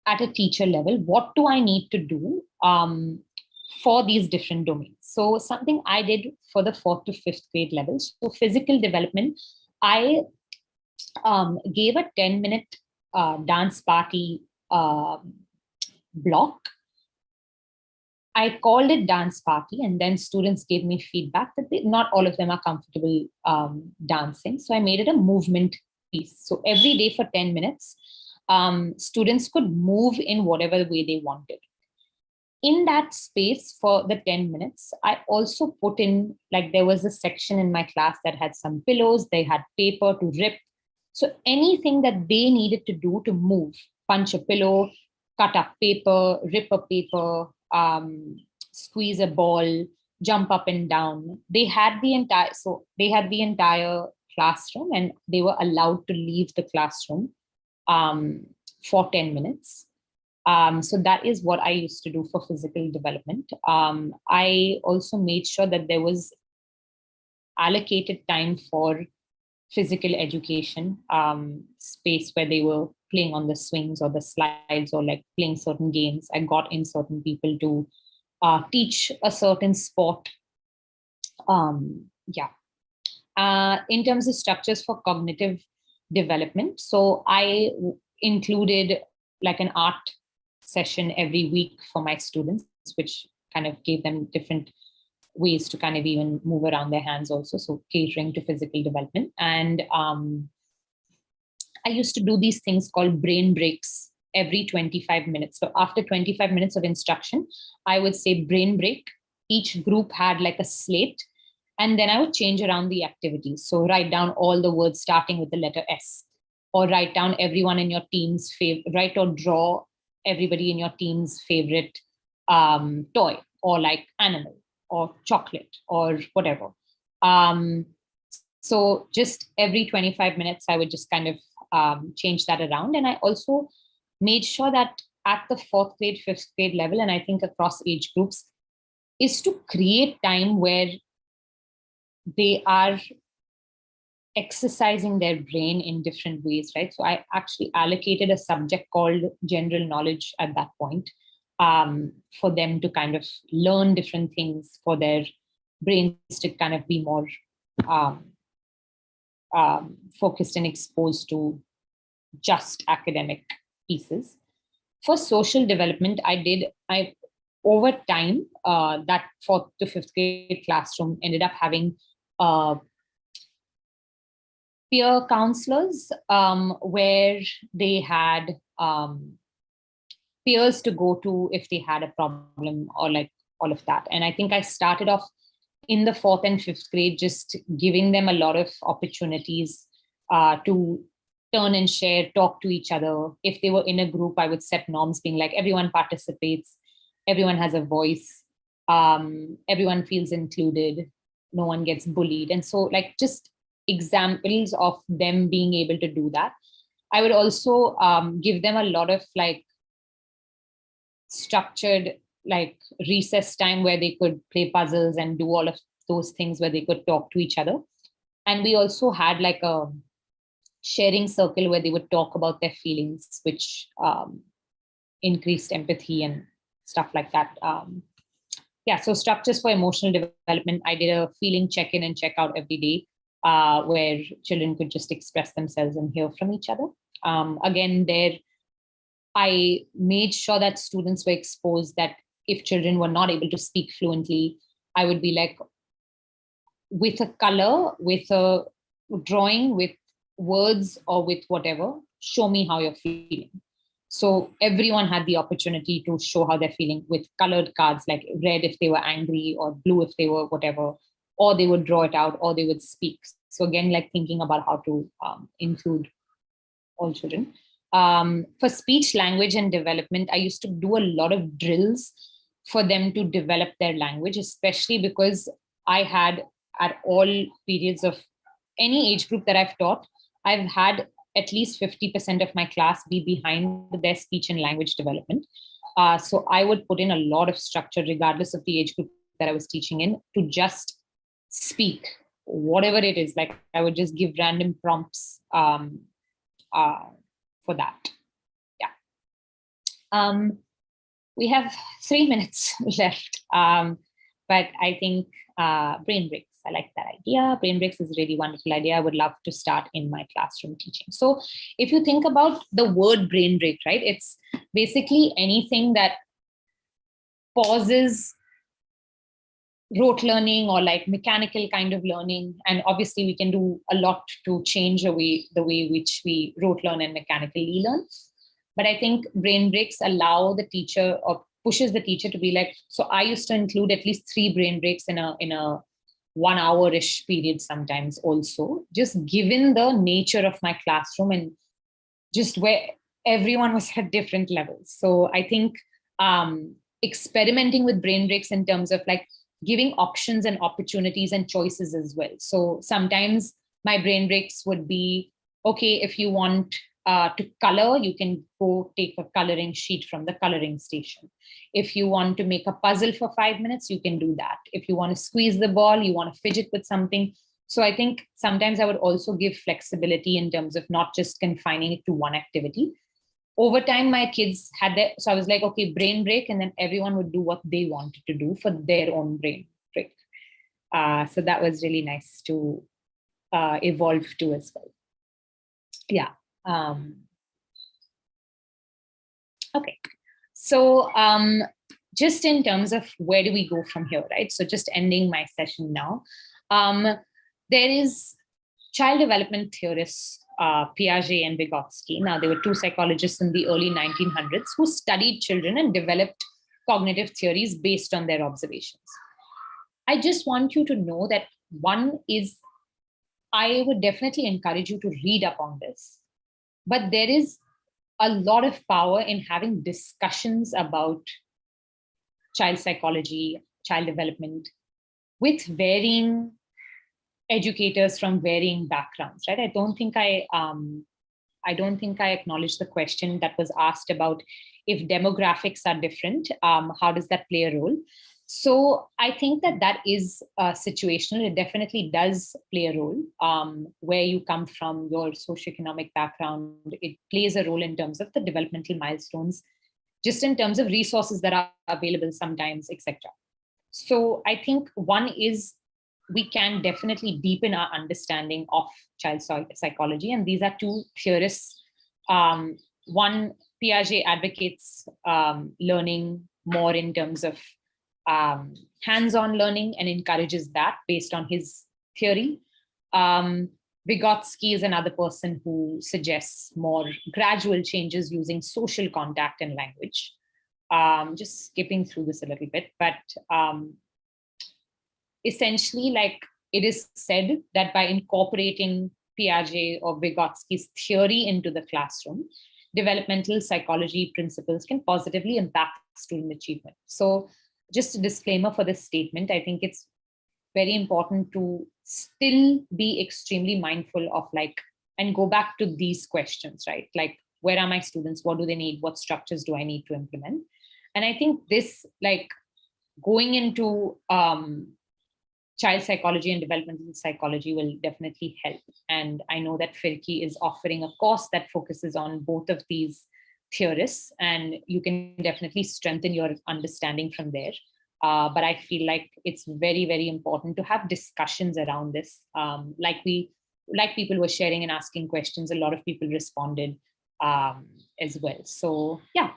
at a teacher level, what do I need to do for these different domains? So something I did for the 4th to 5th grade levels. So physical development, I gave a 10-minute dance party block. I called it dance party, and then students gave me feedback that not all of them are comfortable dancing. So I made it a movement piece. So every day for 10 minutes, students could move in whatever way they wanted. In that space for the 10 minutes, I also put in, like, there was a section in my class that had some pillows, they had paper to rip. So anything that they needed to do to move, punch a pillow, cut up paper, rip a paper, squeeze a ball, jump up and down. They had the entire classroom, and they were allowed to leave the classroom for 10 minutes. So that is what I used to do for physical development. I also made sure that there was allocated time for physical education, space where they were playing on the swings or the slides or like playing certain games. I got in certain people to teach a certain sport. In terms of structures for cognitive development, so I included like an art session every week for my students, which kind of gave them different ways to kind of even move around their hands also, so catering to physical development. And I used to do these things called brain breaks every 25 minutes. So after 25 minutes of instruction, I would say brain break. Each group had like a slate, and then I would change around the activities. So write down all the words starting with the letter S, or write down everyone in your team's favorite, write or draw everybody in your team's favorite toy, or like animal, or chocolate, or whatever. So just every 25 minutes, I would just kind of change that around. And I also made sure that at the 4th grade, 5th grade level, and I think across age groups, is to create time where they are exercising their brain in different ways, right? So I actually allocated a subject called general knowledge at that point, for them to kind of learn different things, for their brains to kind of be more focused and exposed to just academic pieces. For social development, over time, that 4th to 5th grade classroom ended up having peer counselors, where they had peers to go to if they had a problem, or like all of that. And I think I started off in the 4th and 5th grade, just giving them a lot of opportunities to turn and share, talk to each other. If they were in a group, I would set norms, being like, everyone participates, everyone has a voice, everyone feels included, no one gets bullied. And so like just examples of them being able to do that. I would also give them a lot of like structured like recess time where they could play puzzles and do all of those things where they could talk to each other. And we also had like a sharing circle where they would talk about their feelings, which increased empathy and stuff like that. So structures for emotional development, I did a feeling check-in and check-out every day, where children could just express themselves and hear from each other. Again, there, I made sure that students were exposed that if children were not able to speak fluently, I would be like, with a color, with a drawing, with words, or with whatever, show me how you're feeling. So everyone had the opportunity to show how they're feeling with colored cards, like red if they were angry, or blue if they were whatever, or they would draw it out, or they would speak. So again, like thinking about how to include all children. For speech, language, and development, I used to do a lot of drills for them to develop their language, especially because I had at all periods of any age group that I've taught, I've had at least 50% of my class be behind their speech and language development. So I would put in a lot of structure, regardless of the age group that I was teaching in, to just speak, whatever it is. Like I would just give random prompts for that. Yeah. We have 3 minutes left, but I think brain breaks. I like that idea. Brain breaks is a really wonderful idea. I would love to start in my classroom teaching. So if you think about the word brain break, right, it's basically anything that pauses rote learning or like mechanical kind of learning. And obviously we can do a lot to change the way which we rote learn and mechanically learn. But I think brain breaks allow the teacher or pushes the teacher to be like, so I used to include at least 3 brain breaks in a 1 hour-ish period sometimes also, just given the nature of my classroom and just where everyone was at different levels. So I think experimenting with brain breaks in terms of like giving options and opportunities and choices as well. So sometimes my brain breaks would be, okay, if you want to color, you can go take a coloring sheet from the coloring station. If you want to make a puzzle for 5 minutes, you can do that. If you want to squeeze the ball, you want to fidget with something. So I think sometimes I would also give flexibility in terms of not just confining it to one activity. Over time, my kids had their, so I was like, okay, brain break, and then everyone would do what they wanted to do for their own brain break. So that was really nice to evolve to as well. Yeah. Okay. So just in terms of where do we go from here, right? So just ending my session now. There is child development theorists, Piaget and Vygotsky. Now, there were 2 psychologists in the early 1900s who studied children and developed cognitive theories based on their observations. I just want you to know that one is, I would definitely encourage you to read up on this, but there is a lot of power in having discussions about child psychology, child development with varying educators from varying backgrounds, right? I don't think I acknowledged the question that was asked about if demographics are different, how does that play a role? So I think that is situational. It definitely does play a role. Where you come from, your socioeconomic background, it plays a role in terms of the developmental milestones, just in terms of resources that are available sometimes, etc. So I think one is, we can definitely deepen our understanding of child psychology. And these are 2 theorists. One, Piaget advocates learning more in terms of hands-on learning and encourages that based on his theory. Vygotsky is another person who suggests more gradual changes using social contact and language. Just skipping through this a little bit, but essentially, like, it is said that by incorporating Piaget or Vygotsky's theory into the classroom, developmental psychology principles can positively impact student achievement. So just a disclaimer for this statement, I think it's very important to still be extremely mindful of, like, and go back to these questions, right? Like, where are my students? What do they need? What structures do I need to implement? And I think this, like, going into child psychology and developmental psychology will definitely help. And I know that Firki is offering a course that focuses on both of these theorists, and you can definitely strengthen your understanding from there. But I feel like it's very, very important to have discussions around this. Like people were sharing and asking questions, a lot of people responded as well. So yeah,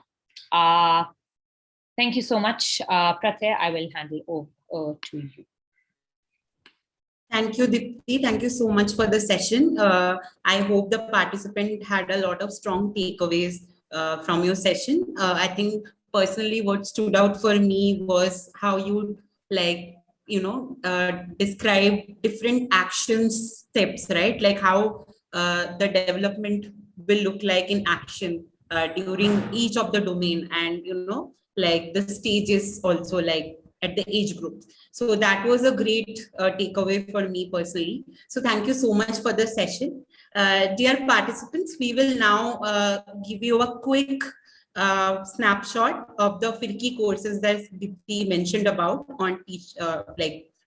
thank you so much, Pratyay. I will handle over to you. Thank you, Dipti. Thank you so much for the session. I hope the participant had a lot of strong takeaways from your session. I think personally what stood out for me was how you, like, describe different action steps, right? Like how the development will look like in action during each of the domain, and like the stages also, like at the age group. So that was a great takeaway for me personally. So thank you so much for the session. Dear participants, we will now give you a quick snapshot of the Firki courses that Dipti mentioned about on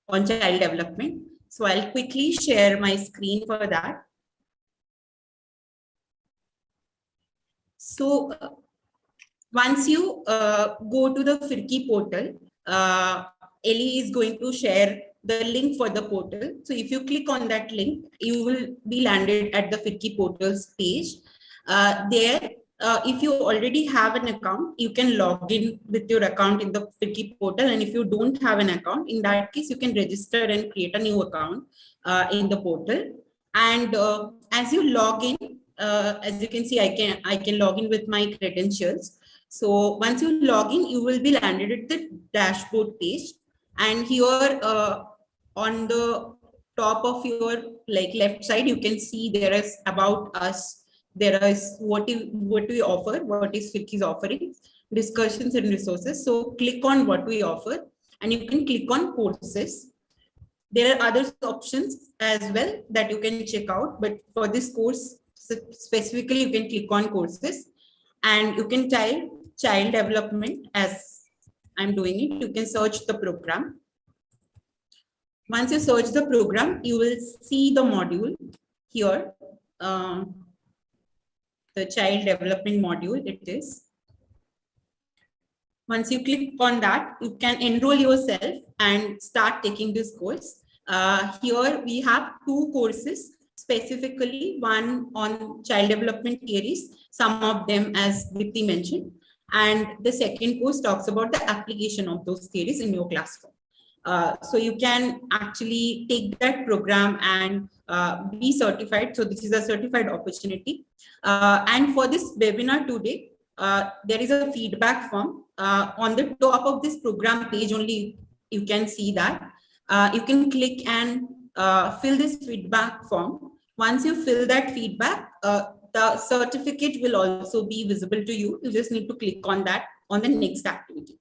on child development. So I'll quickly share my screen for that. So once you go to the Firki portal, Ellie is going to share the link for the portal. So if you click on that link, you will be landed at the Firki portals page. There, if you already have an account, you can log in with your account in the Firki portal. And if you don't have an account, in that case, you can register and create a new account in the portal. And as you log in, as you can see, I can log in with my credentials. So once you log in, you will be landed at the dashboard page. And here on the top of your left side, you can see there is about us. There is what we offer, what is Firki's offering, discussions and resources. So click on what we offer, and you can click on courses. There are other options as well that you can check out, but for this course specifically, you can click on courses, and you can type child development as I'm doing it. You can search the program. Once you search the program, you will see the module here, the child development module it is. Once you click on that, you can enroll yourself and start taking this course. Here we have two courses, specifically one on child development theories, some of them as Dipti mentioned, and the second course talks about the application of those theories in your classroom. So you can actually take that program and be certified. So this is a certified opportunity. And for this webinar today, there is a feedback form on the top of this program page only. You can see that. You can click and fill this feedback form. Once you fill that feedback, the certificate will also be visible to you. You just need to click on that on the next activity.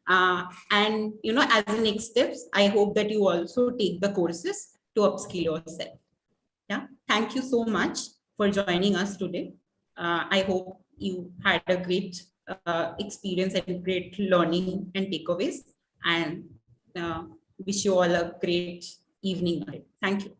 And as the next steps, I hope that you also take the courses to upskill yourself. Yeah, thank you so much for joining us today. I hope you had a great experience and great learning and takeaways, and wish you all a great evening. Thank you.